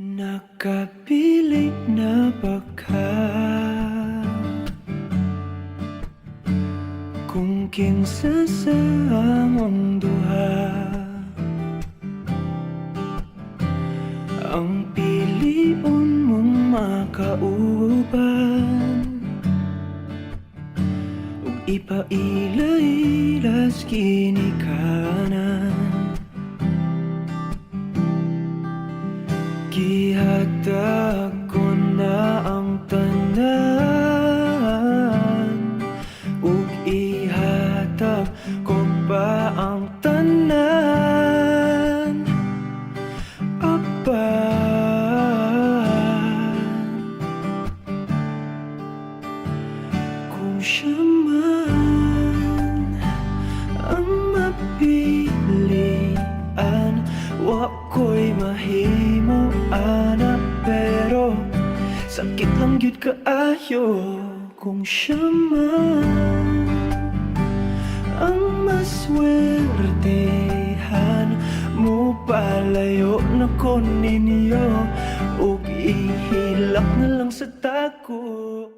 Nakapili na ba ka kung kinsa sa among duha ang piliun mong makauban ug ipaila-ilas kini kanan. Gihatag ko na ang tanan ug ihatag ko pa ang tanan. Apan kung siya man ang mapilian, wa ko'y mahimo ana, pero sakit lang gyud kaayo kung siya man ang maswertehan. Mo palayo na ko ninyo ug ihilak na lang sa tako.